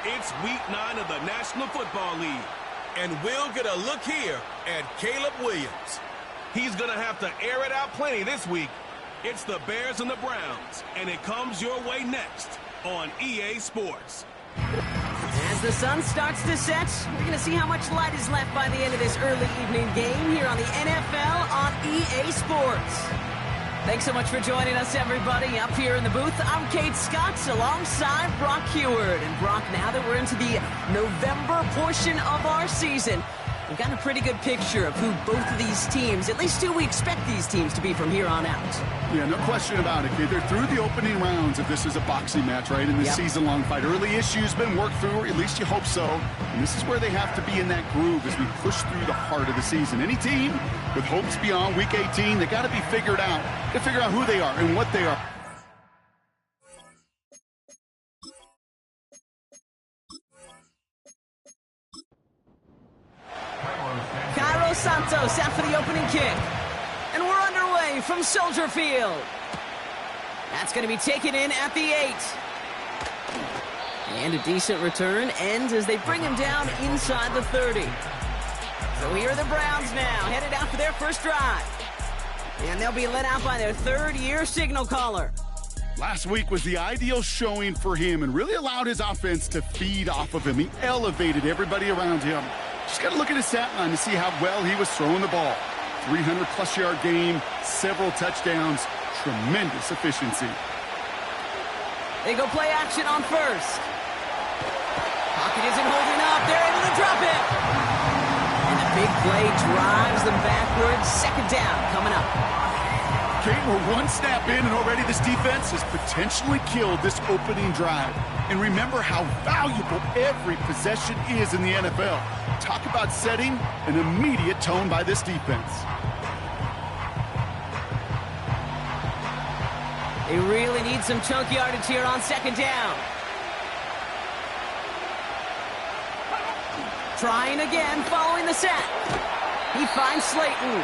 It's week 9 of the National Football League, and we'll get a look here at Caleb Williams. He's going to have to air it out plenty this week. It's the Bears and the Browns, and it comes your way next on EA Sports. As the sun starts to set, we're going to see how much light is left by the end of this early evening game here on the NFL on EA Sports. Thanks so much for joining us, everybody. Up here in the booth, I'm Kate Scott alongside Brock Heward. And Brock, now that we're into the November portion of our season, we've got a pretty good picture of who both of these teams, at least who we expect these teams to be from here on out. Yeah, no question about it, kid. They're through the opening rounds if this is a boxing match, right? In this season-long fight. Early issues been worked through, or at least you hope so. And this is where they have to be in that groove as we push through the heart of the season. Any team with hopes beyond Week 18, they got to be figured out. To figure out who they are and what they are. Cairo Santos out for the opening kick. And we're underway from Soldier Field. That's going to be taken in at the 8. And a decent return ends as they bring him down inside the 30. So here are the Browns now, headed out for their first drive. And they'll be led out by their third-year signal caller. Last week was the ideal showing for him and really allowed his offense to feed off of him. He elevated everybody around him. Just got to look at his stat line to see how well he was throwing the ball. 300-plus yard game, several touchdowns, tremendous efficiency. They go play action on first. Pocket isn't holding up. They're able to drop it. And the big play drives them backwards. Second down coming up. Kate, we're one snap in, and already this defense has potentially killed this opening drive. And remember how valuable every possession is in the NFL. Talk about setting an immediate tone by this defense. They really need some chunk yardage here on second down. Trying again, following the sack. He finds Slayton.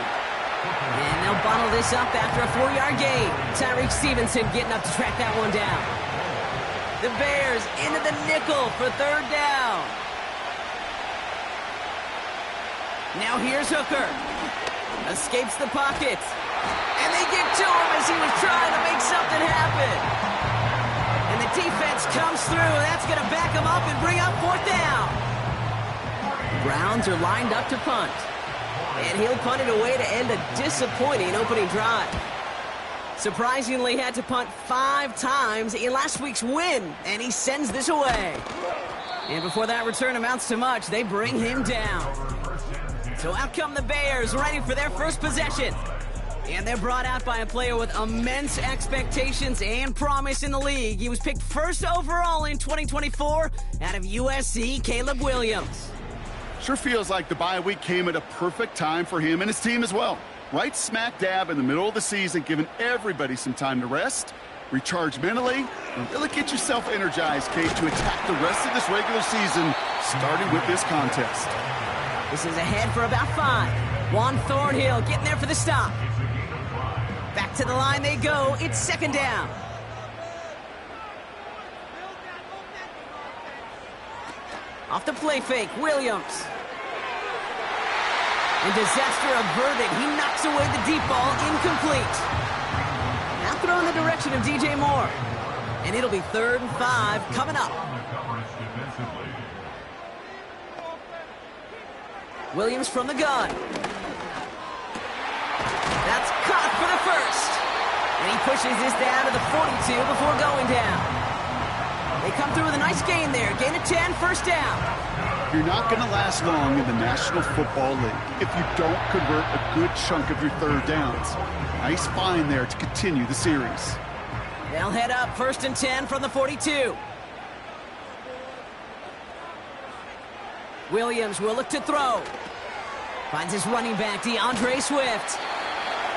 And they'll bottle this up after a 4-yard gain. Tyreek Stevenson getting up to track that one down. The Bears into the nickel for third down. Now here's Hooker. Escapes the pocket. And they get to him as he was trying to make something happen. And the defense comes through. That's going to back him up and bring up fourth down. Browns are lined up to punt. And he'll punt it away to end a disappointing opening drive. Surprisingly, had to punt 5 times in last week's win, and he sends this away. And before that return amounts to much, they bring him down. So out come the Bears, ready for their first possession. And they're brought out by a player with immense expectations and promise in the league. He was picked first overall in 2024 out of USC, Caleb Williams. Sure feels like the bye week came at a perfect time for him and his team as well. Right smack dab in the middle of the season, giving everybody some time to rest, recharge mentally, and really get yourself energized, Kate, to attack the rest of this regular season, starting with this contest. This is ahead for about 5. Juan Thornhill getting there for the stop. Back to the line they go. It's second down. Off the play fake, Williams. And disaster averted. He knocks away the deep ball, incomplete. Now throw in the direction of DJ Moore. And it'll be 3rd and 5 coming up. Williams from the gun. That's caught for the first. And he pushes this down to the 42 before going down. They come through with a nice gain there. Gain of 10, first down. You're not going to last long in the National Football League if you don't convert a good chunk of your third downs. Nice find there to continue the series. They'll head up 1st and 10 from the 42. Williams will look to throw. Finds his running back, DeAndre Swift.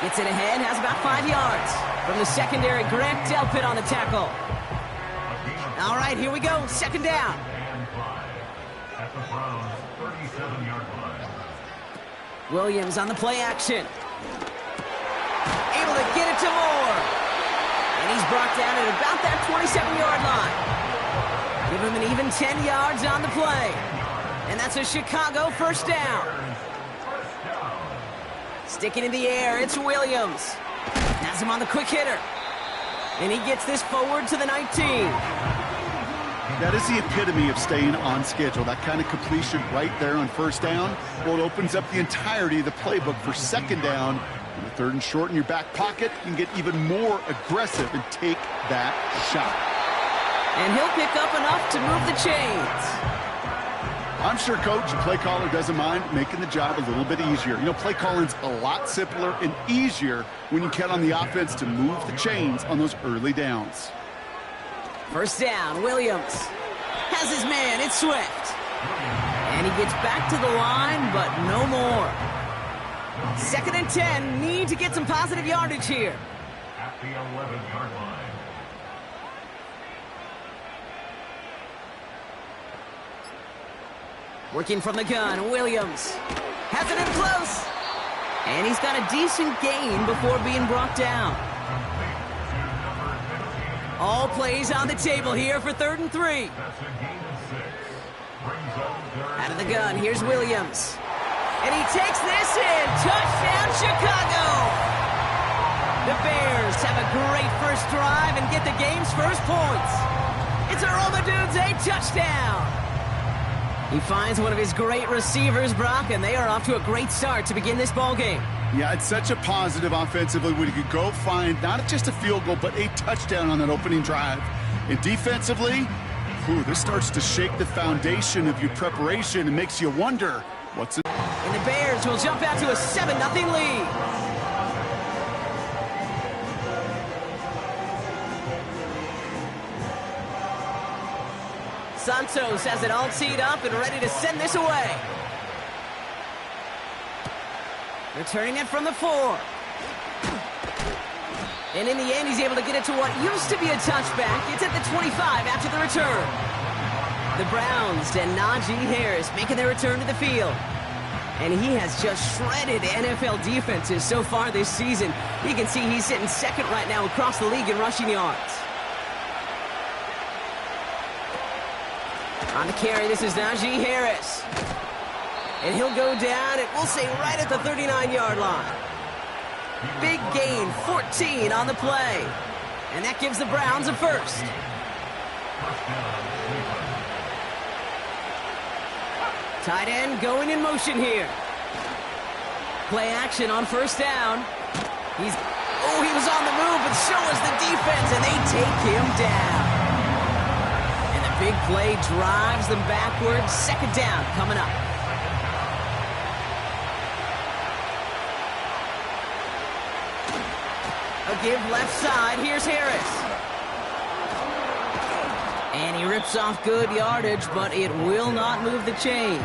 Gets it ahead, has about 5 yards. From the secondary, Grant Delpit on the tackle. All right, here we go. Second down. Williams on the play action. Able to get it to Moore. And he's brought down at about that 27-yard line. Give him an even even 10 yards on the play. And that's a Chicago first down. Sticking in the air, it's Williams. Has him on the quick hitter. And he gets this forward to the 19. That is the epitome of staying on schedule. That kind of completion right there on first down. Well, it opens up the entirety of the playbook for second down. And the third and short in your back pocket, you can get even more aggressive and take that shot. And he'll pick up enough to move the chains. I'm sure coach and play caller doesn't mind making the job a little bit easier. You know, play calling's a lot simpler and easier when you count on the offense to move the chains on those early downs. First down, Williams has his man, it's Swift. And he gets back to the line, but no more. 2nd and 10, need to get some positive yardage here. At the 11-yard line. Working from the gun, Williams has it in close. And he's got a decent gain before being brought down. All plays on the table here for 3rd and 3. Out of the gun, here's Williams. And he takes this in. Touchdown, Chicago! The Bears have a great first drive and get the game's first points. It's a Romadudze touchdown. He finds one of his great receivers, Brock, and they are off to a great start to begin this ball game. Yeah, it's such a positive offensively when you could go find not just a field goal, but a touchdown on that opening drive. And defensively, this starts to shake the foundation of your preparation and makes you wonder what's in. And the Bears will jump out to a 7-0 lead. Santos has it all teed up and ready to send this away. Returning it from the 4. And in the end, he's able to get it to what used to be a touchback. It's at the 25 after the return. The Browns and Najee Harris making their return to the field. And he has just shredded NFL defenses so far this season. You can see he's sitting second right now across the league in rushing yards. On the carry, this is Najee Harris. And he'll go down, and we'll say right at the 39-yard line. Big gain, 14 on the play. And that gives the Browns a first. Tight end going in motion here. Play action on first down. He was on the move, but so was the defense, and they take him down. And the big play drives them backwards. Second down coming up. A give left side. Here's Harris. And he rips off good yardage, but it will not move the chains.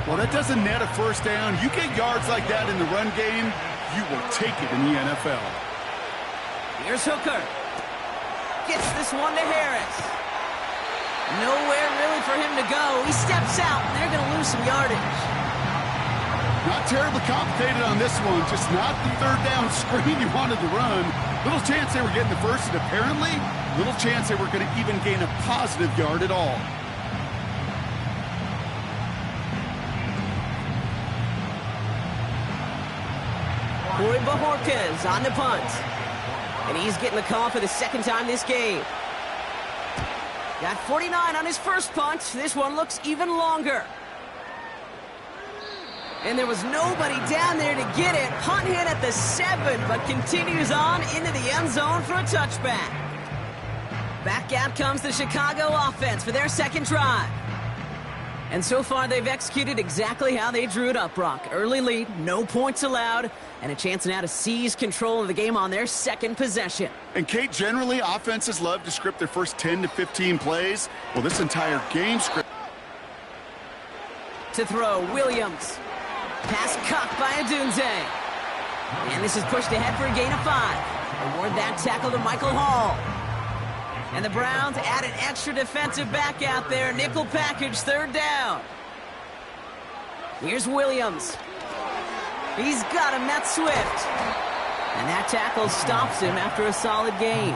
Well, that doesn't net a first down. You get yards like that in the run game, you will take it in the NFL. Here's Hooker. Gets this one to Harris. Nowhere really for him to go. He steps out, and they're going to lose some yardage. Not terribly complicated on this one. Just not the third down screen you wanted to run. Little chance they were getting the first, and apparently, little chance they were going to even gain a positive yard at all. Corey Bajorquez on the punt. And he's getting the call for the second time this game. Got 49 on his first punt. This one looks even longer. And there was nobody down there to get it. Punt hit at the 7, but continues on into the end zone for a touchback. Back out comes the Chicago offense for their second drive. And so far, they've executed exactly how they drew it up, Brock. Early lead, no points allowed, and a chance now to seize control of the game on their second possession. And, Kate, generally, offenses love to script their first 10 to 15 plays. Well, this entire game script. To throw, Williams. Pass caught by Odunze. And this is pushed ahead for a gain of 5. Award that tackle to Michael Hall. And the Browns add an extra defensive back out there. Nickel package, third down. Here's Williams. He's got him, that's Swift. And that tackle stops him after a solid gain.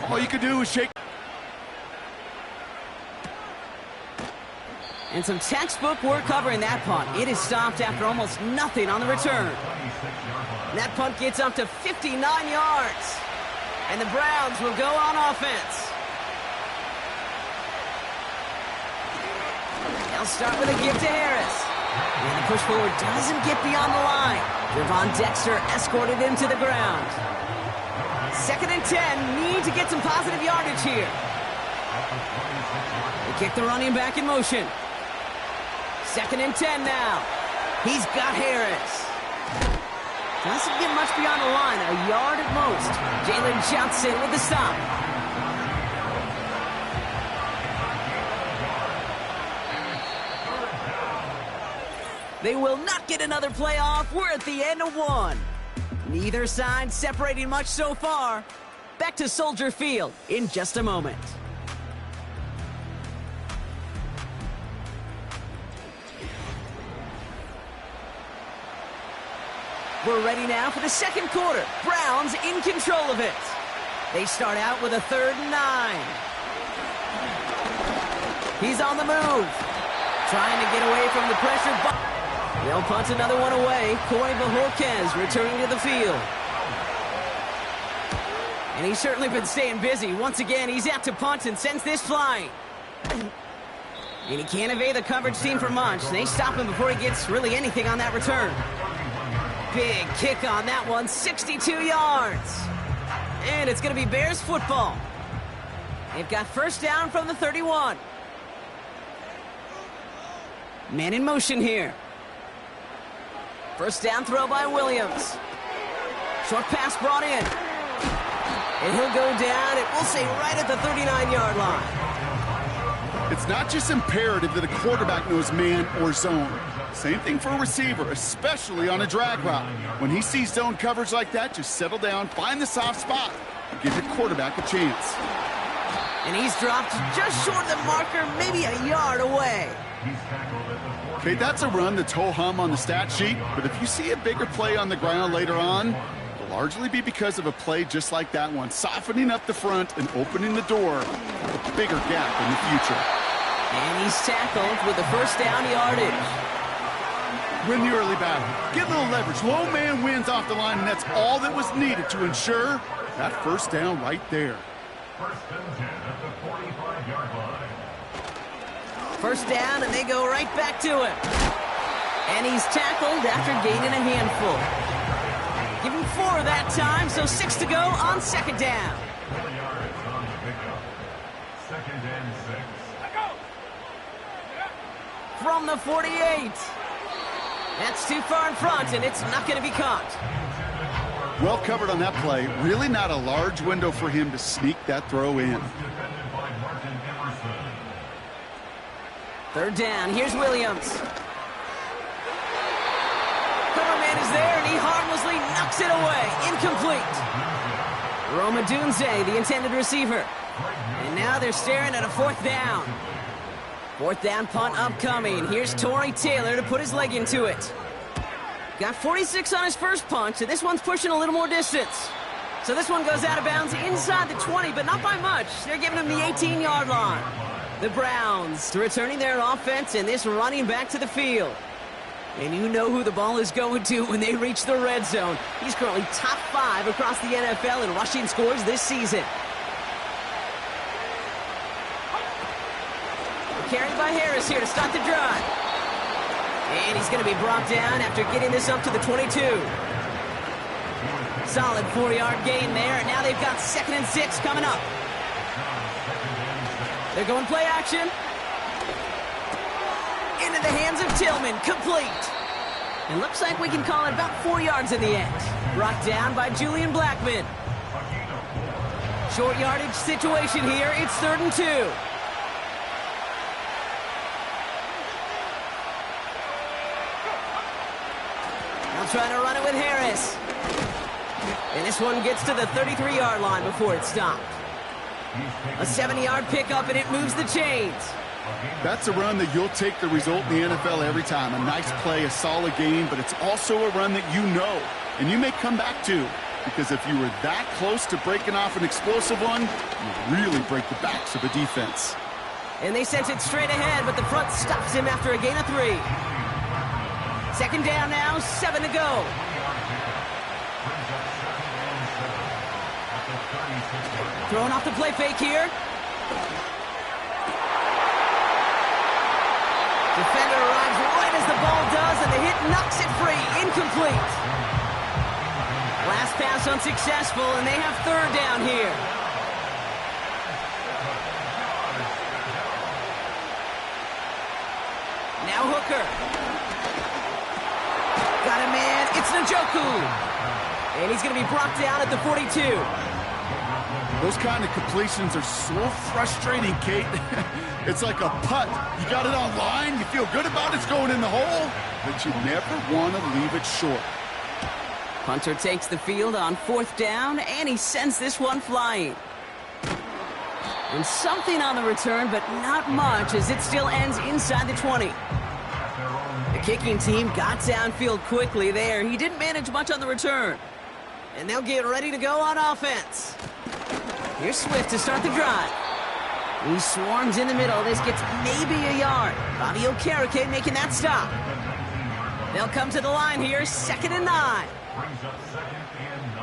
All you can do is shake. And some textbook work covering that punt. It is stopped after almost nothing on the return. And that punt gets up to 59 yards. And the Browns will go on offense. They'll start with a give to Harris. And the push forward doesn't get beyond the line. Javon Dexter escorted him to the ground. 2nd and 10, need to get some positive yardage here. They kick the running back in motion. 2nd and 10 now. He's got Harris. Doesn't get much beyond the line, a yard at most. Jalen Johnson with the stop. They will not get another play off. We're at the end of one. Neither side separating much so far. Back to Soldier Field in just a moment. We're ready now for the second quarter. Browns in control of it. They start out with a 3rd and 9. He's on the move. Trying to get away from the pressure. They'll punt another one away. Corey Bajorquez returning to the field. And he's certainly been staying busy. Once again, he's out to punt and sends this flying. And he can't evade the coverage team for much. They stop him before he gets really anything on that return. Big kick on that one, 62 yards. And it's going to be Bears football. They've got first down from the 31. Man in motion here. First down throw by Williams. Short pass brought in. And he'll go down, and we'll say right at the 39-yard line. It's not just imperative that a quarterback knows man or zone. Same thing for a receiver, especially on a drag route. When he sees zone coverage like that, just settle down, find the soft spot, and give your quarterback a chance. And he's dropped just short of the marker, maybe a yard away. Okay, that's a run that's ho-hum on the stat sheet, but if you see a bigger play on the ground later on, it'll largely be because of a play just like that one, softening up the front and opening the door for a bigger gap in the future. And he's tackled with the first down yardage. Win the early battle. Get a little leverage. Low man wins off the line, and that's all that was needed to ensure that first down right there. First and 10 at the 45-yard line. First down, and they go right back to him. And he's tackled after gaining a handful. Give him 4 that time, so 6 to go on second down. 4 yards on the pickup. 2nd and 6. From the 48. That's too far in front, and it's not going to be caught. Well covered on that play. Really not a large window for him to sneak that throw in. Defended by Martin Emerson. 3rd down. Here's Williams. Cover man is there, and he harmlessly knocks it away. Incomplete. Roma Dunze, the intended receiver. And now they're staring at a 4th down. 4th down punt upcoming. Here's Torrey Taylor to put his leg into it. Got 46 on his first punch, and this one's pushing a little more distance. So this one goes out of bounds inside the 20, but not by much. They're giving him the 18-yard line. The Browns returning their offense and this running back to the field. And you know who the ball is going to when they reach the red zone. He's currently top 5 across the NFL in rushing scores this season. Carried by Harris here to start the drive. And he's going to be brought down after getting this up to the 22. Solid 4-yard gain there, and now they've got 2nd and 6 coming up. They're going play action. Into the hands of Tillman, complete. It looks like we can call it about 4 yards in the end. Brought down by Julian Blackman. Short yardage situation here. It's 3rd and 2. Trying to run it with Harris. And this one gets to the 33-yard line before it's stopped. A 7-yard pickup, and it moves the chains. That's a run that you'll take the result in the NFL every time. A nice play, a solid game, but it's also a run that you know, and you may come back to. Because if you were that close to breaking off an explosive one, you really break the backs of a defense. And they sent it straight ahead, but the front stops him after a gain of 3. Second down now, 7 to go. Throwing off the play fake here. Defender arrives right as the ball does, and the hit knocks it free. Incomplete. Last pass unsuccessful, and they have third down here. Now Hooker. Got a man. It's Njoku. And he's going to be brought down at the 42. Those kind of completions are so frustrating, Kate. It's like a putt. You got it on line, you feel good about it's going in the hole, but you never want to leave it short. Punter takes the field on 4th down, and he sends this one flying. And something on the return, but not much, as it still ends inside the 20. The kicking team got downfield quickly there. He didn't manage much on the return. And they'll get ready to go on offense. Here's Swift to start the drive. He swarms in the middle. This gets maybe a yard. Bobby Okereke making that stop. They'll come to the line here, 2nd and 9. Brings up 2nd and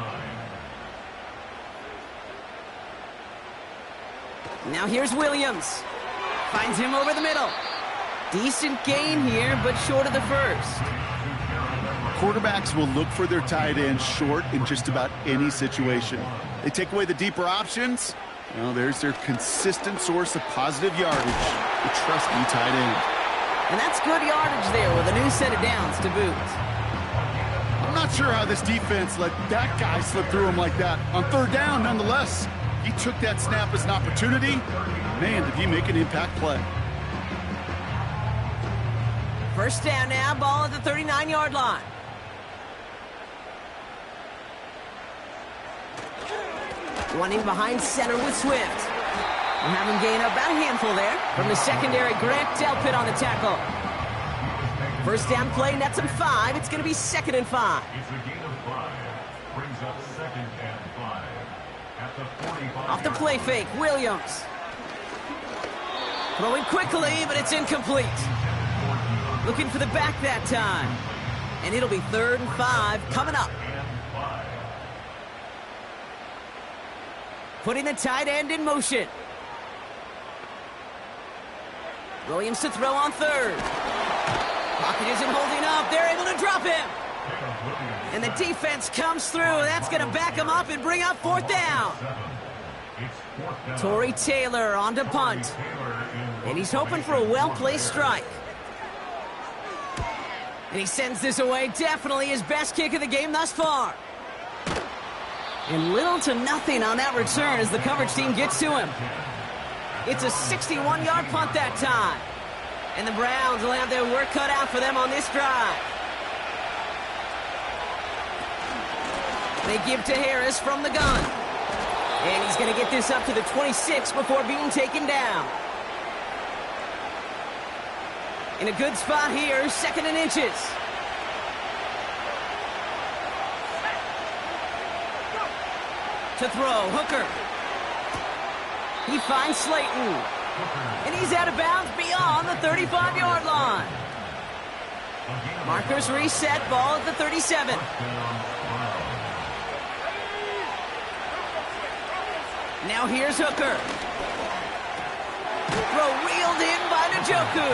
9. Now here's Williams. Finds him over the middle. Decent gain here, but short of the first. Quarterbacks will look for their tight end short in just about any situation. They take away the deeper options. Well, there's their consistent source of positive yardage, the trusty tight end. And that's good yardage there with a new set of downs to boot. I'm not sure how this defense let that guy slip through him like that. On 3rd down, nonetheless, he took that snap as an opportunity. Man, did he make an impact play. First down now, ball at the 39-yard line. Running behind center with Swift. We'll have him gain about a handful there. From the secondary, Grant Delpit on the tackle. First down play, nets him 5. It's going to be 2nd and 5. It's a gain of 5. Brings up 2nd and 5. At the 45. Off the play fake, Williams. Throwing quickly, but it's incomplete. Looking for the back that time. And it'll be 3rd and 5 coming up. Putting the tight end in motion. Williams to throw on 3rd. Pocket isn't holding up. They're able to drop him. And the defense comes through. That's going to back him up and bring up 4th down. Torrey Taylor on to punt. And he's hoping for a well-placed strike. And he sends this away. Definitely his best kick of the game thus far. And little to nothing on that return as the coverage team gets to him. It's a 61-yard punt that time. And the Browns will have their work cut out for them on this drive. They give to Harris from the gun. And he's going to get this up to the 26 before being taken down. In a good spot here, 2nd and inches. To throw, Hooker. He finds Slayton. And he's out of bounds beyond the 35-yard line. Markers reset, ball at the 37. Now here's Hooker. Throw reeled in by Njoku.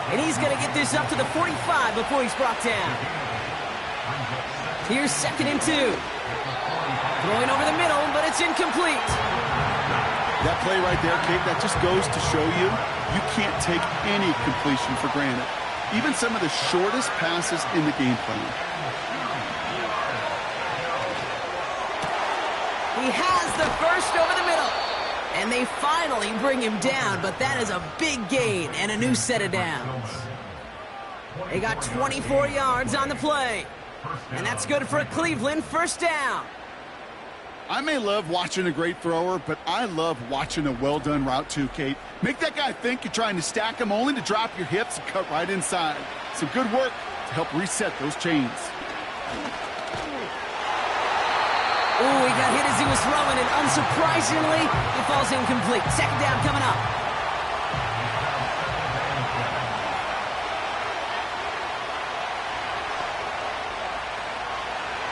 And he's going to get this up to the 45 before he's brought down. Here's 2nd and 2. Throwing over the middle, but it's incomplete. That play right there, Kate, that just goes to show you, you can't take any completion for granted. Even some of the shortest passes in the game plan. He has the first over the middle. And they finally bring him down, but that is a big gain and a new set of downs. They got 24 yards on the play. And that's good for a Cleveland first down. I may love watching a great thrower, but I love watching a well-done route too, Kate. Make that guy think you're trying to stack him only to drop your hips and cut right inside. Some good work to help reset those chains. Oh, he got hit as he was throwing, and unsurprisingly, he falls incomplete. 2nd down coming up.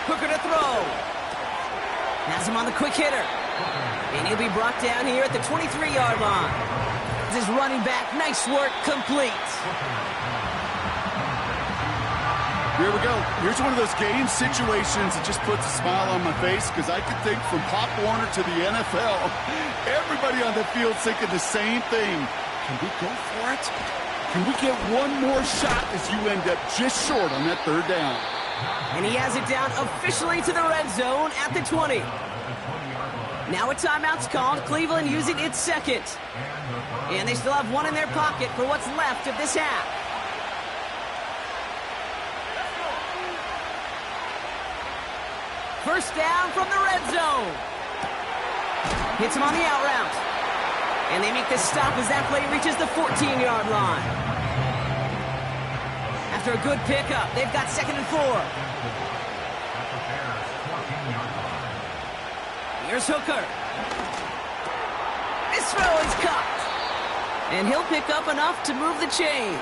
Hooker to throw. Has him on the quick hitter. And he'll be brought down here at the 23-yard line. This is running back. Nice work. Complete. Here we go. Here's one of those game situations that just puts a smile on my face because I could think from Pop Warner to the NFL, everybody on the field thinking the same thing. Can we go for it? Can we get one more shot as you end up just short on that third down? And he has it down officially to the red zone at the 20. Now a timeout's called. Cleveland using its second. And they still have one in their pocket for what's left of this half. First down from the red zone. Hits him on the out route. And they make the stop as that play reaches the 14-yard line. After a good pickup, they've got 2nd and 4. Here's Hooker. This throw is caught. And he'll pick up enough to move the chains.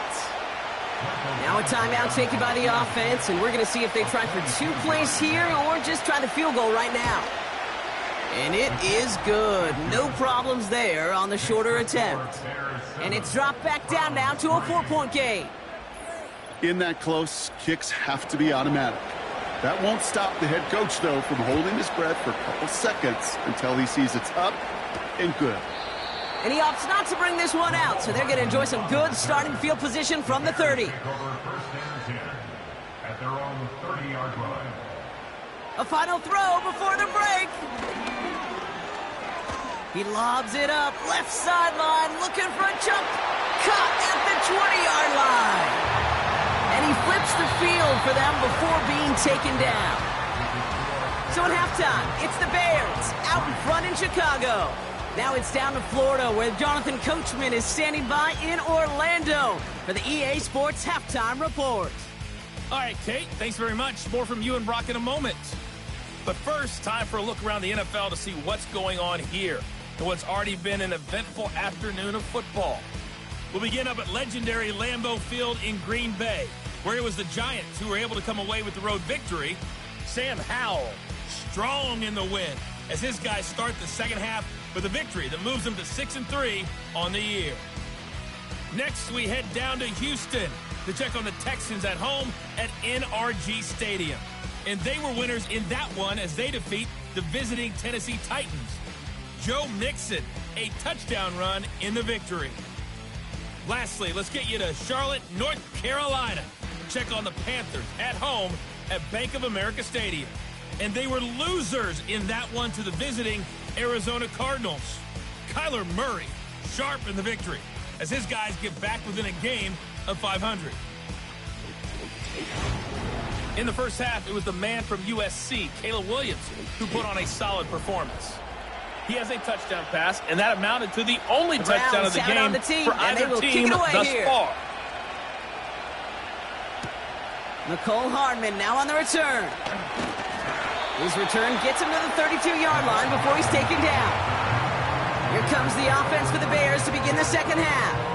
Now a timeout taken by the offense, and we're going to see if they try for 2 plays here or just try the field goal right now. And it is good. No problems there on the shorter attempt. And it's dropped back down now to a 4-point game. In that close, kicks have to be automatic. That won't stop the head coach, though, from holding his breath for a couple seconds until he sees it's up and good. And he opts not to bring this one out, so they're going to enjoy some good starting field position from the 30. At their own 30-yard line. A final throw before the break. He lobs it up, left sideline, looking for a jump. Caught at the 20-yard line. And he flips the field for them before being taken down. So at halftime, it's the Bears out in front in Chicago. Now it's down to Florida, where Jonathan Coachman is standing by in Orlando for the EA Sports Halftime Report. All right, Kate, thanks very much. More from you and Brock in a moment. But first, time for a look around the NFL to see what's going on here and what's already been an eventful afternoon of football. We'll begin up at legendary Lambeau Field in Green Bay, where it was the Giants who were able to come away with the road victory. Sam Howell, strong in the win, as his guys start the second half with a victory that moves them to 6-3 on the year. Next, we head down to Houston to check on the Texans at home at NRG Stadium. And they were winners in that one as they defeat the visiting Tennessee Titans. Joe Mixon, a touchdown run in the victory. Lastly, let's get you to Charlotte, North Carolina. Check on the Panthers at home at Bank of America Stadium. And they were losers in that one to the visiting Arizona Cardinals. Kyler Murray, sharp in the victory, as his guys get back within a game of 500. In the first half, it was the man from USC, Caleb Williams, who put on a solid performance. He has a touchdown pass, and that amounted to the only touchdown of the game for either team thus far. Nicole Hardman now on the return. His return gets him to the 32-yard line before he's taken down. Here comes the offense for the Bears to begin the second half.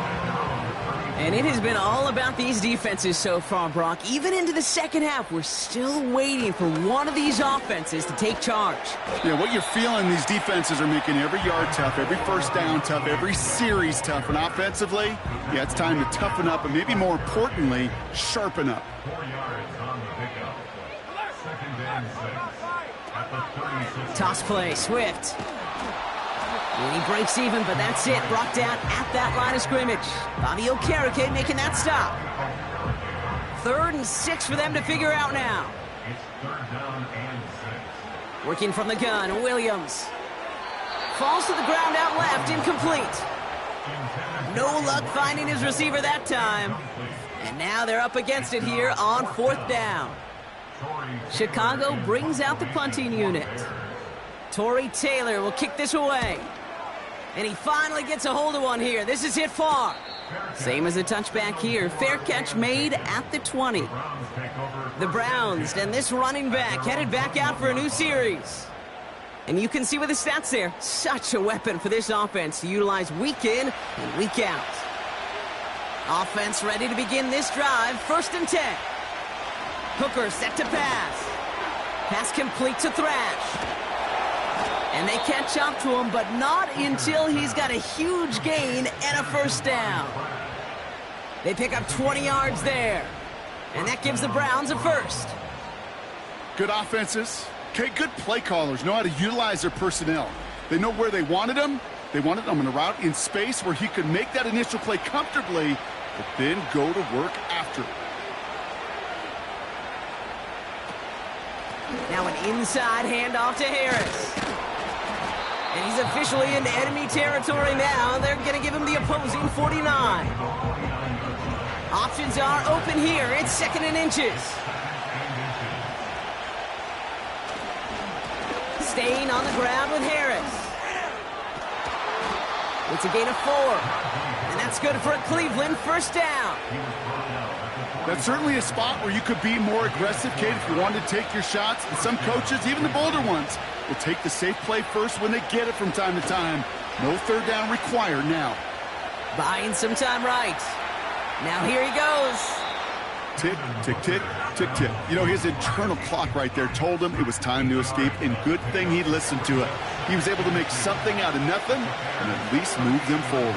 And it has been all about these defenses so far, Brock. Even into the second half, we're still waiting for one of these offenses to take charge. Yeah, what you're feeling, these defenses are making every yard tough, every first down tough, every series tough. And offensively, yeah, it's time to toughen up and maybe more importantly, sharpen up. 4 yards on the pickup. 2nd and 6 at the 36. Toss play, Swift. And he breaks even, but that's it. Brought down at that line of scrimmage. Bobby Okereke making that stop. 3rd and 6 for them to figure out now. It's 3rd down and 6. Working from the gun, Williams. Falls to the ground out left, incomplete. No luck finding his receiver that time. And now they're up against it here on 4th down. Chicago brings out the punting unit. Torrey Taylor will kick this away. And he finally gets a hold of one here. This is hit far. Same as a touchback here. Fair catch made at the 20. The Browns and this running back headed back out for a new series. And you can see with the stats there, such a weapon for this offense to utilize week in and week out. Offense ready to begin this drive. 1st and 10. Hooker set to pass. Pass complete to Thrash. And they catch up to him, but not until he's got a huge gain and a first down. They pick up 20 yards there. And that gives the Browns a first. Good offenses. Okay, good play callers know how to utilize their personnel. They know where they wanted him. They wanted him on a route in space where he could make that initial play comfortably, but then go to work after. Now an inside handoff to Harris. And he's officially in enemy territory now. They're going to give him the opposing 49. Options are open here. It's 2nd and inches. Staying on the ground with Harris. It's a gain of 4. And that's good for a Cleveland first down. That's certainly a spot where you could be more aggressive, Kate, if you wanted to take your shots. And some coaches, even the bolder ones, will take the safe play first when they get it from time to time. No third down required now. Buying some time right. Now here he goes. Tick, tick, tick, tick, tick. You know, his internal clock right there told him it was time to escape, and good thing he listened to it. He was able to make something out of nothing and at least move them forward.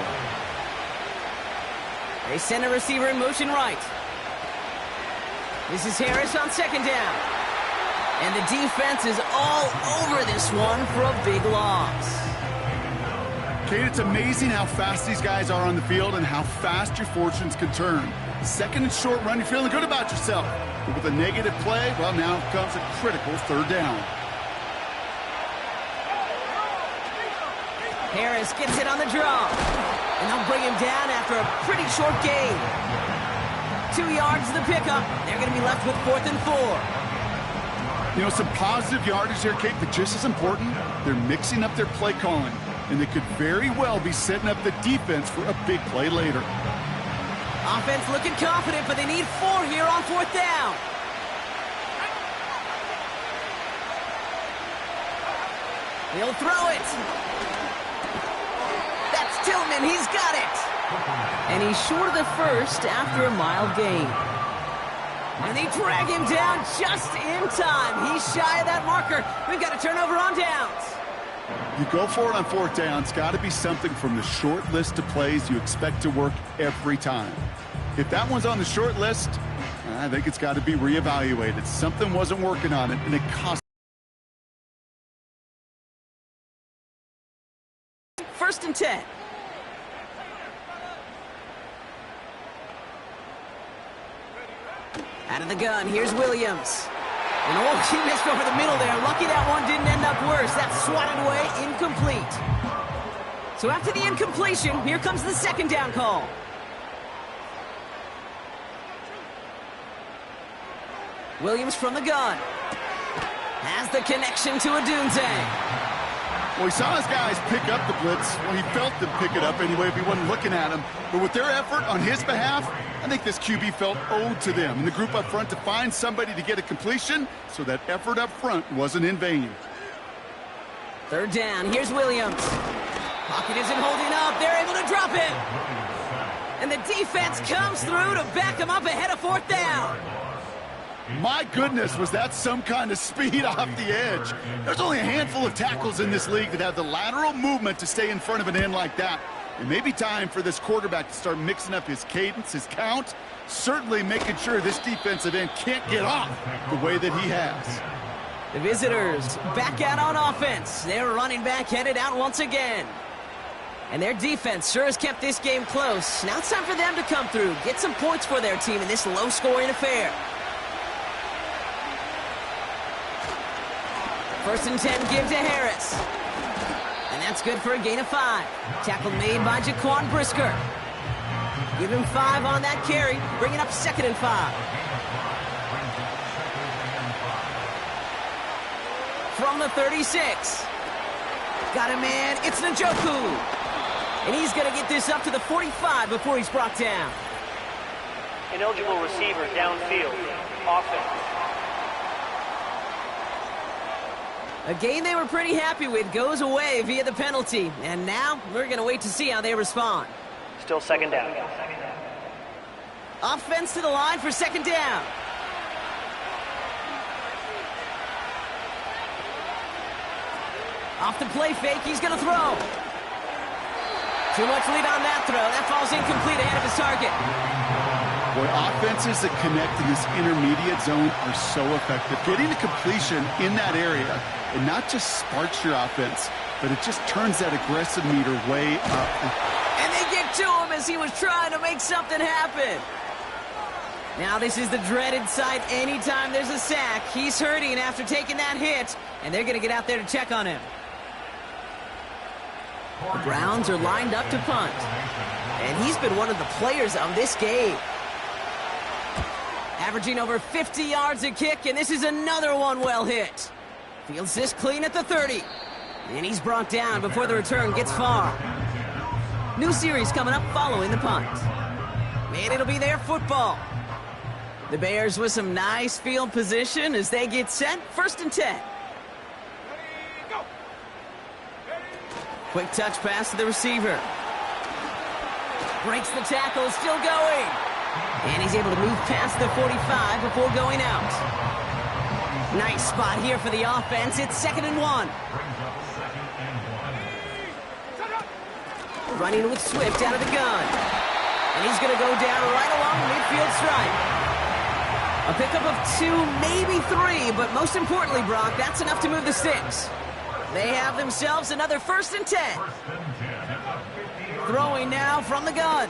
They send a receiver in motion right. This is Harris on 2nd down. And the defense is all over this one for a big loss. Kate, it's amazing how fast these guys are on the field and how fast your fortunes can turn. 2nd and short run, you're feeling good about yourself. But with a negative play, well, now comes a critical 3rd down. Harris gets it on the draw. And they'll bring him down after a pretty short gain. 2 yards to the pickup. They're going to be left with 4th and 4. You know, some positive yardage here, Kate, but just as important, they're mixing up their play calling. And they could very well be setting up the defense for a big play later. Offense looking confident, but they need 4 here on 4th down. He'll throw it. That's Tillman. He's got it. And he's short of the first after a mild gain. And they drag him down just in time. He's shy of that marker. We've got a turnover on downs. You go for it on 4th down. It's got to be something from the short list of plays you expect to work every time. If that one's on the short list, I think it's got to be reevaluated. Something wasn't working on it, and it cost. 1st and 10. Out of the gun, here's Williams. And oh, he missed over the middle there. Lucky that one didn't end up worse. That's swatted away, incomplete. So after the incompletion, here comes the 2nd down call. Williams from the gun. Has the connection to Adunze. Well, he saw his guys pick up the blitz. Well, he felt them pick it up anyway if he wasn't looking at him. But with their effort on his behalf, I think this QB felt owed to them and the group up front to find somebody to get a completion, so that effort up front wasn't in vain. 3rd down. Here's Williams. Pocket isn't holding up. They're able to drop it. And the defense comes through to back him up ahead of 4th down. My goodness, was that some kind of speed off the edge. There's only a handful of tackles in this league that have the lateral movement to stay in front of an end like that. It may be time for this quarterback to start mixing up his cadence, his count, certainly making sure this defensive end can't get off the way that he has. The visitors back out on offense. Their running back headed out once again. And their defense sure has kept this game close. Now it's time for them to come through, get some points for their team in this low-scoring affair. 1st and 10, give to Harris. And that's good for a gain of 5. Tackle made by Jaquan Brisker. Give him 5 on that carry, bringing up 2nd and 5. From the 36. Got a man, it's Njoku. And he's going to get this up to the 45 before he's brought down. Ineligible receiver downfield. Offense. A game they were pretty happy with goes away via the penalty. And now we're going to wait to see how they respond. Still 2nd down. Offense to the line for 2nd down. Off the play fake, he's going to throw. Too much lead on that throw. That falls incomplete ahead of his target. Boy, offenses that connect in this intermediate zone are so effective. Getting the completion in that area, it not just sparks your offense, but it just turns that aggressive meter way up. And they get to him as he was trying to make something happen. Now this is the dreaded sight anytime there's a sack. He's hurting after taking that hit, and they're going to get out there to check on him. The Browns are lined up to punt, and he's been one of the players of this game. Averaging over 50 yards a kick, and this is another one well hit. Fields this clean at the 30, and he's brought down before the return gets far. New series coming up following the punt. And it'll be their football. The Bears with some nice field position as they get set. 1st and 10. Quick touch pass to the receiver. Breaks the tackle, still going. And he's able to move past the 45 before going out. Nice spot here for the offense. It's 2nd and 1. Running with Swift out of the gun. And he's going to go down right along the midfield stripe. A pickup of 2, maybe 3, but most importantly, Brock, that's enough to move the sticks. They have themselves another 1st and 10. Throwing now from the gun.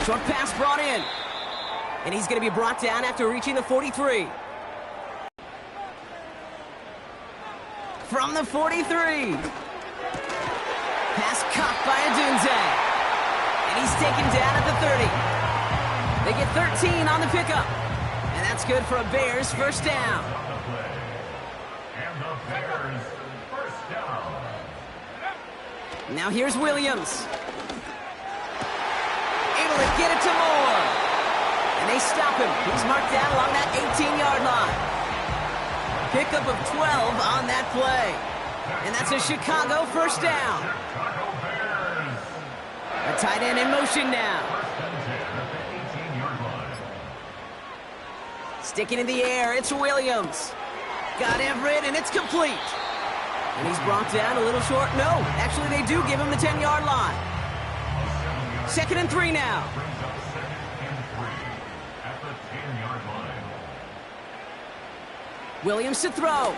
Short pass brought in. And he's going to be brought down after reaching the 43. From the 43. Pass caught by Adunze. And he's taken down at the 30. They get 13 on the pickup. And that's good for a Bears 1st down. Now here's Williams. Able to get it to Moore. And they stop him. He's marked down along that 18-yard line. Pickup of 12 on that play. And that's a Chicago 1st down. A tight end in motion now. Sticking in the air, it's Williams. Got Everett, and it's complete. And he's brought down a little short. No, actually they do give him the 10-yard line. 2nd and 3 now. Williams to throw.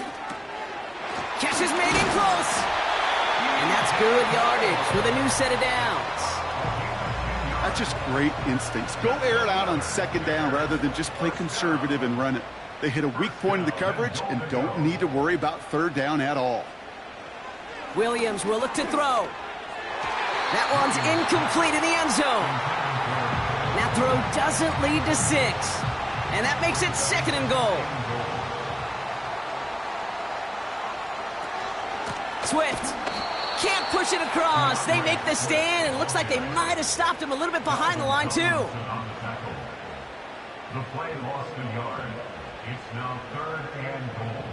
Catch is made in close. And that's good yardage with a new set of downs. That's just great instincts. Go air it out on 2nd down rather than just play conservative and run it. They hit a weak point in the coverage and don't need to worry about 3rd down at all. Williams will look to throw. That one's incomplete in the end zone. That throw doesn't lead to 6. And that makes it 2nd and goal. Swift can't push it across. They make the stand, and it looks like they might have stopped him a little bit behind the line, too. The play lost a yard. It's now 3rd and goal.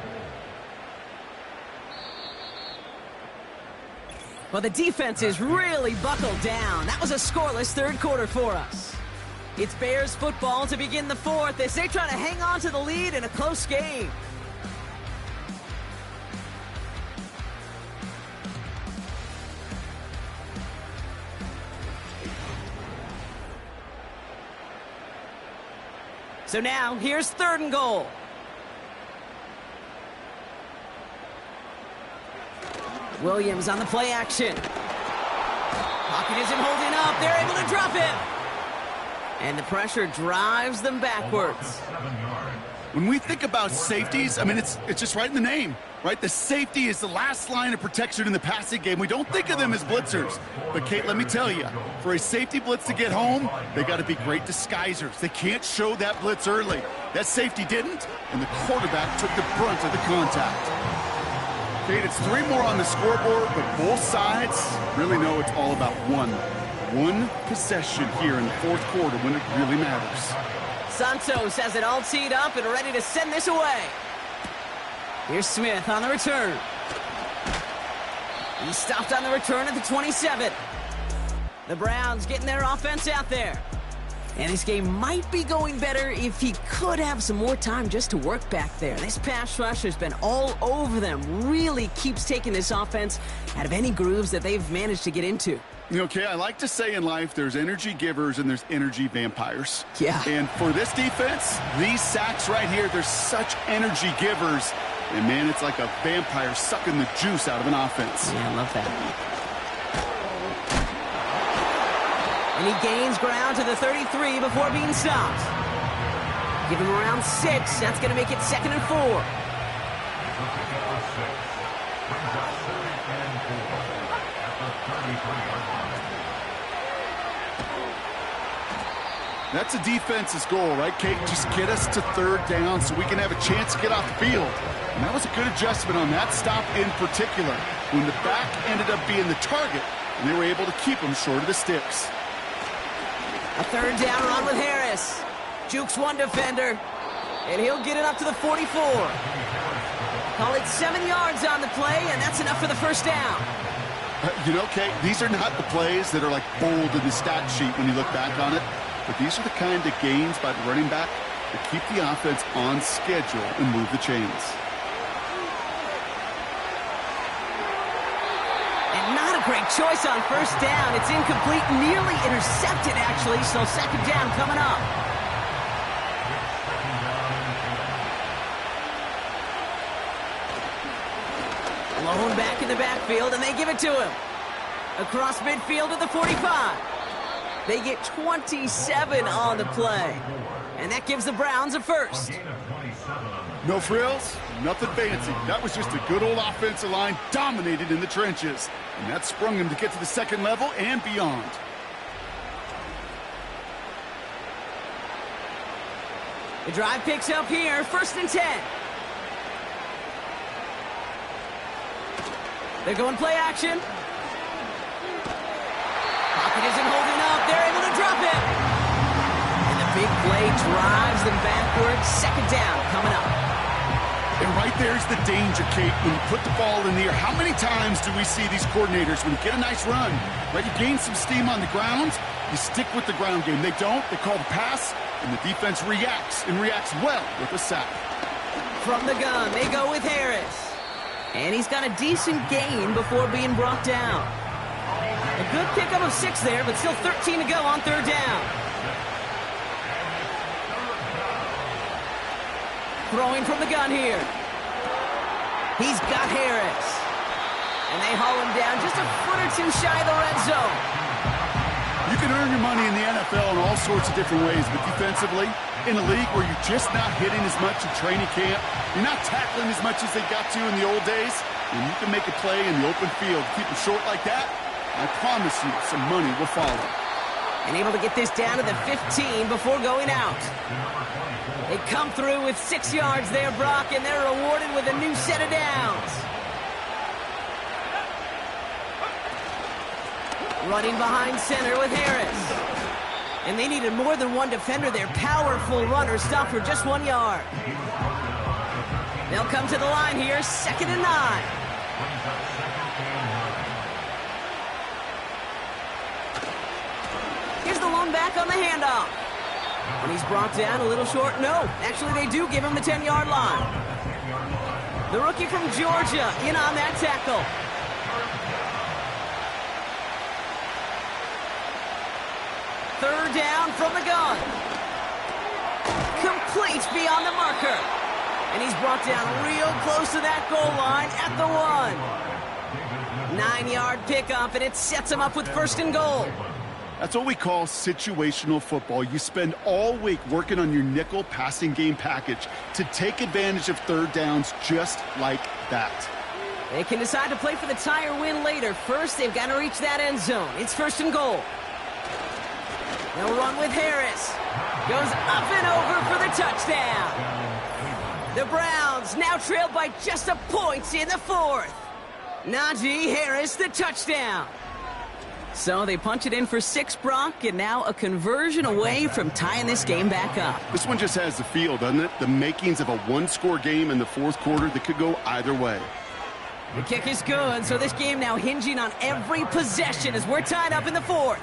Well, the defense is really buckled down. That was a scoreless 3rd quarter for us. It's Bears football to begin the 4th as they try to hang on to the lead in a close game. So now, here's 3rd and goal. Williams on the play action. Pocket isn't holding up. They're able to drop him. And the pressure drives them backwards. When we think about safeties, I mean, it's just right in the name, right? The safety is the last line of protection in the passing game. We don't think of them as blitzers. But, Kate, let me tell you, for a safety blitz to get home, they got to be great disguisers. They can't show that blitz early. That safety didn't, and the quarterback took the brunt of the contact. Kate, it's 3 more on the scoreboard, but both sides really know it's all about one possession here in the 4th quarter when it really matters. Santos has it all teed up and ready to send this away. Here's Smith on the return. He stopped on the return at the 27. The Browns getting their offense out there. And this game might be going better if he could have some more time just to work back there. This pass rush has been all over them. Really keeps taking this offense out of any grooves that they've managed to get into. Okay, I like to say in life there's energy givers and there's energy vampires. Yeah. And for this defense, these sacks right here, they're such energy givers. And, man, it's like a vampire sucking the juice out of an offense. Yeah, I love that. And he gains ground to the 33 before being stopped. Give him around 6. That's going to make it 2nd and 4. That's a defense's goal, right, Kate? Just get us to 3rd down so we can have a chance to get off the field. And that was a good adjustment on that stop in particular, when the back ended up being the target, and they were able to keep him short of the sticks. A 3rd down run with Harris. Jukes one defender, and he'll get it up to the 44. Call it 7 yards on the play, and that's enough for the 1st down. You know, Kate, these are not the plays that are like bold in the stat sheet when you look back on it, but these are the kind of gains by the running back that keep the offense on schedule and move the chains. And not a great choice on 1st down. It's incomplete, nearly intercepted, actually, so 2nd down coming up. Lone back in the backfield, and they give it to him. Across midfield to the 45. They get 27 on the play. And that gives the Browns a 1st. No frills, nothing fancy. That was just a good old offensive line dominated in the trenches. And that sprung him to get to the 2nd level and beyond. The drive picks up here, 1st and 10. They're going play action. Pocket isn't holding up. They're able to drop it. And the big play drives them backwards. 2nd down coming up. And right there's the danger, Kate, when you put the ball in the air. How many times do we see these coordinators, when you get a nice run, right, you gain some steam on the ground, you stick with the ground game. They don't. They call the pass, and the defense reacts, and reacts well with a sack. From the gun, they go with Harris. And he's got a decent gain before being brought down. A good pickup of 6 there, but still 13 to go on 3rd down. Throwing from the gun here. He's got Harris. And they haul him down just a foot or 2 shy of the red zone. You can earn your money in the NFL in all sorts of different ways, but defensively, in a league where you're just not hitting as much in training camp, you're not tackling as much as they got to in the old days, and you can make a play in the open field, keep them short like that, I promise you some money will follow. And able to get this down to the 15 before going out. They come through with 6 yards there, Brock, and they're rewarded with a new set of downs. Running behind center with Harris. And they needed more than one defender. Their powerful runner stopped for just 1 yard. They'll come to the line here, 2nd and 9. Here's the lone back on the handoff. And he's brought down a little short. No, actually they do give him the 10-yard line. The rookie from Georgia in on that tackle. Third down from the gun. Complete beyond the marker. And he's brought down real close to that goal line at the 1. 9-yard pickup, and it sets him up with 1st and goal. That's what we call situational football. You spend all week working on your nickel passing game package to take advantage of 3rd downs just like that. They can decide to play for the tie or win later. First, they've got to reach that end zone. It's 1st and goal. They'll run with Harris. Goes up and over for the touchdown. The Browns now trailed by just a point in the 4th. Najee Harris, the touchdown. So they punch it in for 6, Brock, and now a conversion away from tying this game back up. This one just has the feel, doesn't it? The makings of a 1-score game in the 4th quarter that could go either way. The kick is good, so this game now hinging on every possession as we're tied up in the 4th.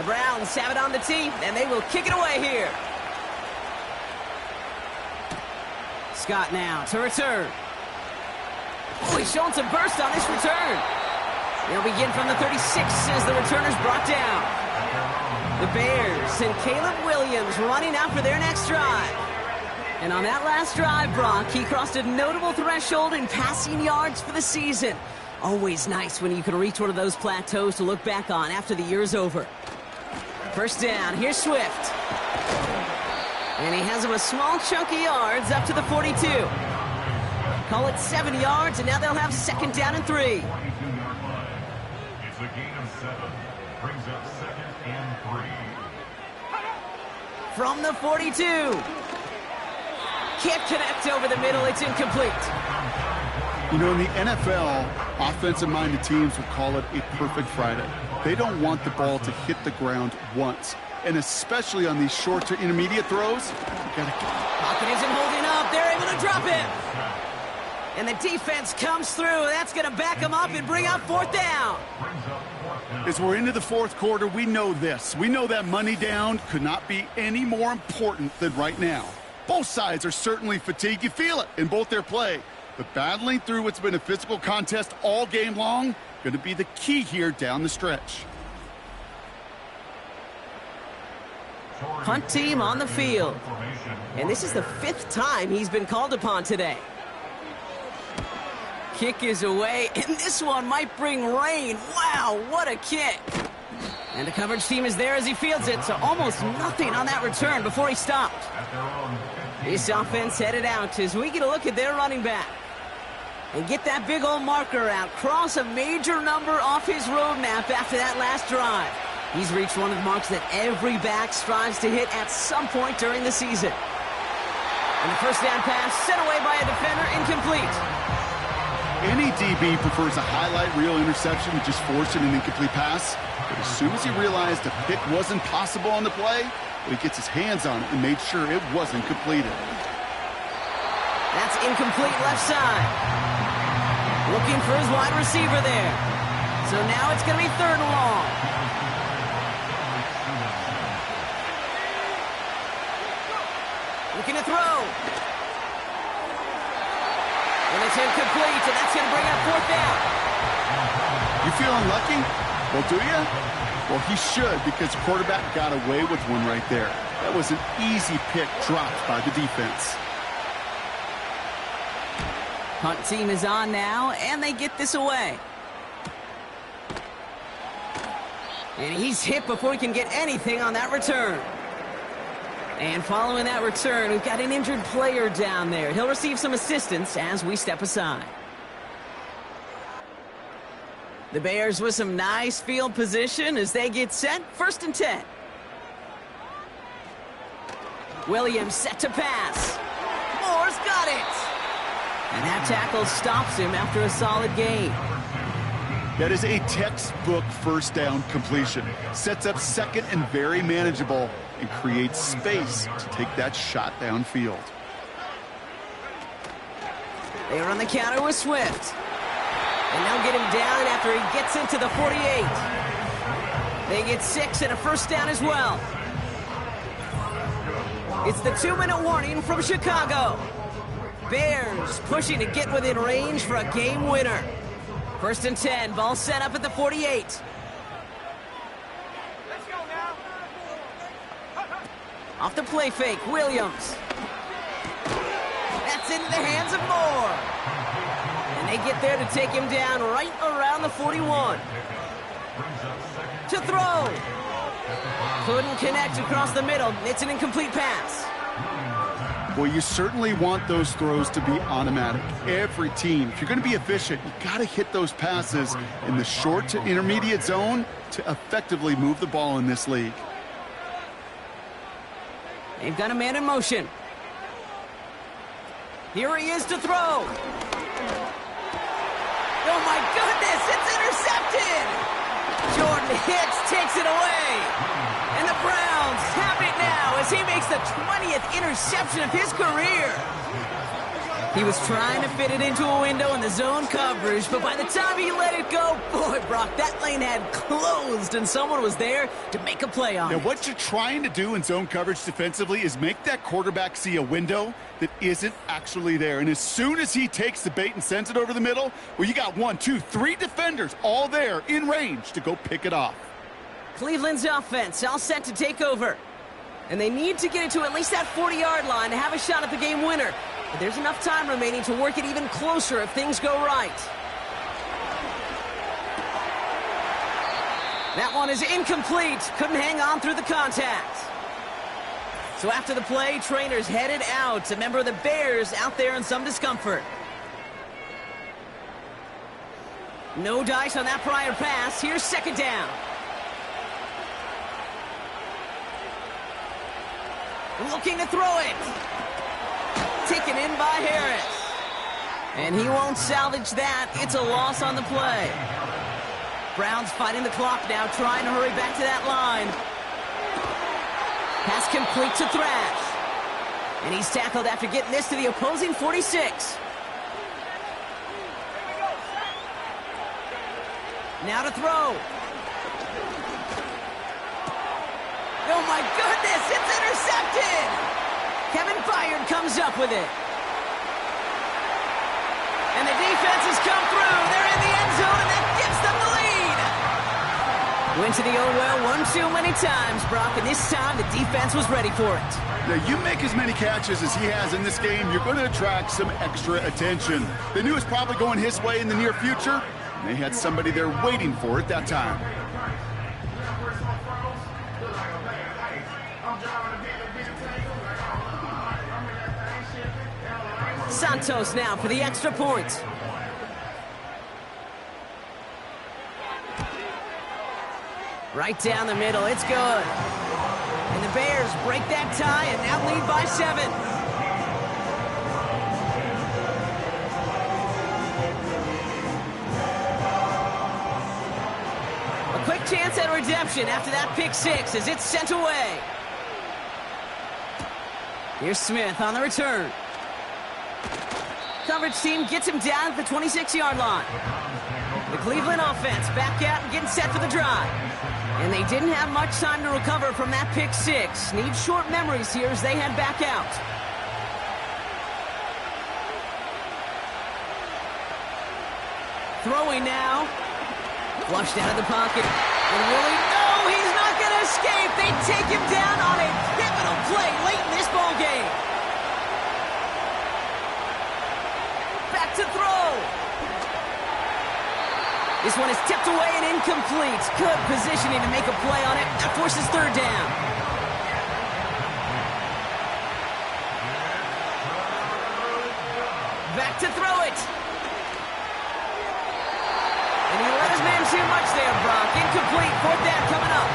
The Browns have it on the tee, and they will kick it away here. Scott now to return. Oh, he's showing some burst on this return. They'll begin from the 36 as the returner's brought down. The Bears and Caleb Williams running out for their next drive. And on that last drive, Brock, he crossed a notable threshold in passing yards for the season. Always nice when you can reach one of those plateaus to look back on after the year's over. First down, here's Swift. And he has him a small chunk of yards up to the 42. Call it 7 yards, and now they'll have second down and 3. 22-yard line. It's a gain of 7. Brings up second and 3. From the 42. Can't connect over the middle. It's incomplete. You know, in the NFL, offensive-minded teams would call it a perfect Friday. They don't want the ball to hit the ground once. And especially on these short to intermediate throws, you gotta... Pocket isn't holding up. They're able to drop him. And the defense comes through. That's going to back him up and bring up fourth down. As we're into the fourth quarter, we know this. We know that money down could not be any more important than right now. Both sides are certainly fatigued. You feel it in both their play. But battling through what's been a physical contest all game long, going to be the key here down the stretch. Punt team on the field. And this is the 5th time he's been called upon today. Kick is away, and this one might bring rain. Wow, what a kick. And the coverage team is there as he fields it, so almost nothing on that return before he stopped. This offense headed out as we get a look at their running back. And get that big old marker out. Cross a major number off his roadmap after that last drive. He's reached one of the marks that every back strives to hit at some point during the season. And the first down pass set away by a defender, incomplete. Any DB prefers a highlight reel interception to just forcing an incomplete pass. But as soon as he realized a pick wasn't possible on the play, he gets his hands on it and made sure it wasn't completed. That's incomplete left side. Looking for his wide receiver there. So now it's going to be 3rd and long. Looking to throw. And it's incomplete, and that's going to bring up 4th down. You feeling lucky? Well, do you? Well, he should, because the quarterback got away with one right there. That was an easy pick dropped by the defense. Punt team is on now, and they get this away. And he's hit before he can get anything on that return. And following that return, we've got an injured player down there. He'll receive some assistance as we step aside. The Bears with some nice field position as they get set. 1st and 10. Williams set to pass. Moore's got it. And that tackle stops him after a solid gain. That is a textbook first down completion. Sets up second and very manageable and creates space to take that shot downfield. They are on the counter with Swift. And they'll get him down after he gets into the 48. They get 6 and a first down as well. It's the 2-minute warning from Chicago. Bears pushing to get within range for a game winner. 1st and 10, ball set up at the 48. Off the play fake, Williams. That's into the hands of Moore. And they get there to take him down right around the 41. To throw. Couldn't connect across the middle. It's an incomplete pass. Well, you certainly want those throws to be automatic. Every team, if you're going to be efficient, you got to hit those passes in the short to intermediate zone to effectively move the ball in this league. They've got a man in motion. Here he is to throw. Oh my goodness, it's intercepted! Jordan Hicks takes it away. And the Browns have it now as he makes the 20th interception of his career. He was trying to fit it into a window in the zone coverage, but by the time he let it go, boy, Brock, that lane had closed, and someone was there to make a play on it. Now, what you're trying to do in zone coverage defensively is make that quarterback see a window that isn't actually there. And as soon as he takes the bait and sends it over the middle, well, you got 1, 2, 3 defenders all there in range to go pick it off. Cleveland's offense all set to take over. And they need to get it to at least that 40-yard line to have a shot at the game winner. But there's enough time remaining to work it even closer if things go right. That one is incomplete. Couldn't hang on through the contact. So after the play, trainers headed out. A member of the Bears out there in some discomfort. No dice on that prior pass. Here's second down. Looking to throw it. Taken in by Harris. And he won't salvage that. It's a loss on the play. Browns fighting the clock now, trying to hurry back to that line. Pass complete to Thrash. And he's tackled after getting this to the opposing 46. Now to throw. Oh my goodness, it's intercepted! Kevin Byard comes up with it. And the defense has come through. They're in the end zone, and that gives them the lead. Went to the oh well one too many times, Brock, and this time the defense was ready for it. Now, you make as many catches as he has in this game, you're going to attract some extra attention. They knew it was probably going his way in the near future, and they had somebody there waiting for it that time. Santos now for the extra point. Right down the middle, it's good. And the Bears break that tie and now lead by 7. A quick chance at redemption after that pick 6 as it's sent away. Here's Smith on the return. Coverage team gets him down at the 26-yard line. The Cleveland offense back out and getting set for the drive. And they didn't have much time to recover from that pick 6. Need short memories here as they head back out. Throwing now. Flushed out of the pocket. And Willie, no, he's not going to escape. They take him down on a pivotal play late in this ball game. Back to throw. This one is tipped away and incomplete. Good positioning to make a play on it. That forces third down. Back to throw it. And he let his man too much there, Brock. Incomplete. Fourth down coming up.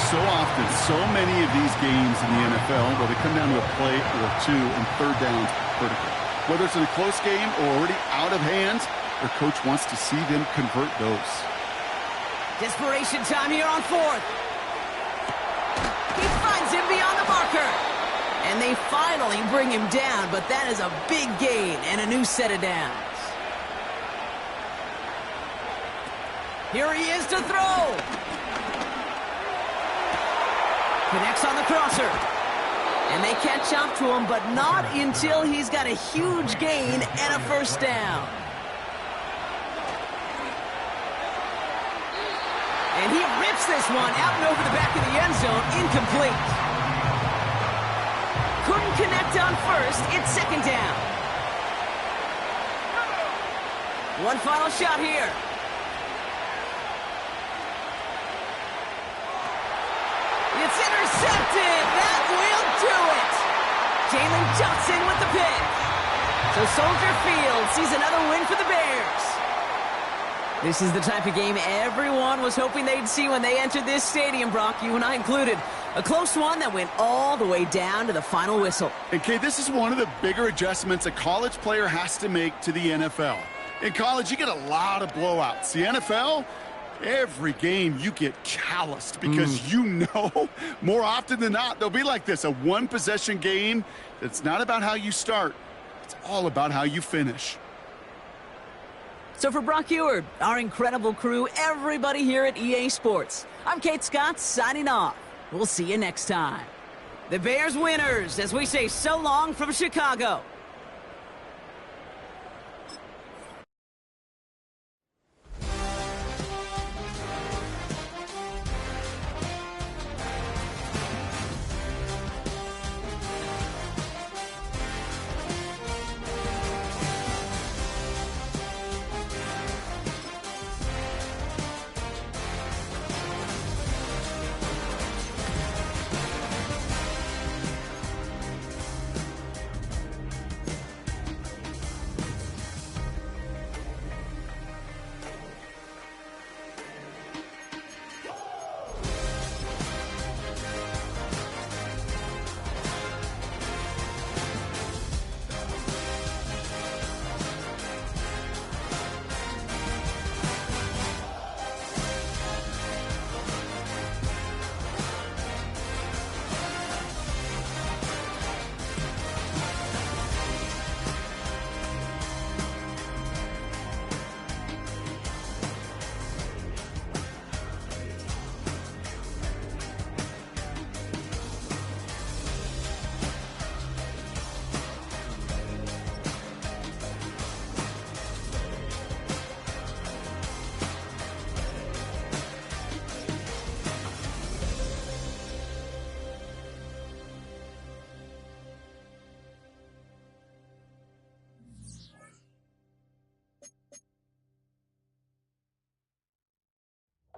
So often, so many of these games in the NFL where they come down to a play or two and third downs critical. Whether it's in a close game or already out of hand, their coach wants to see them convert those. Desperation time here on fourth. He finds him beyond the marker. And they finally bring him down, but that is a big gain and a new set of downs. Here he is to throw. Connects on the crosser. And they catch up to him, but not until he's got a huge gain and a first down. And he rips this one out and over the back of the end zone, incomplete. Couldn't connect on first, it's second down. One final shot here. It's intercepted. That will do it. Jalen Johnson with the pick. So Soldier Field sees another win for the Bears. This is the type of game everyone was hoping they'd see when they entered this stadium, Brock, you and I included. A close one that went all the way down to the final whistle. And, Kate, this is one of the bigger adjustments a college player has to make to the NFL. In college, you get a lot of blowouts. The NFL, every game you get calloused because you know more often than not they'll be like this, a one-possession game that's not about how you start. It's all about how you finish. So for Brock Eward, our incredible crew, everybody here at EA Sports, I'm Kate Scott signing off. We'll see you next time. The Bears winners as we say so long from Chicago.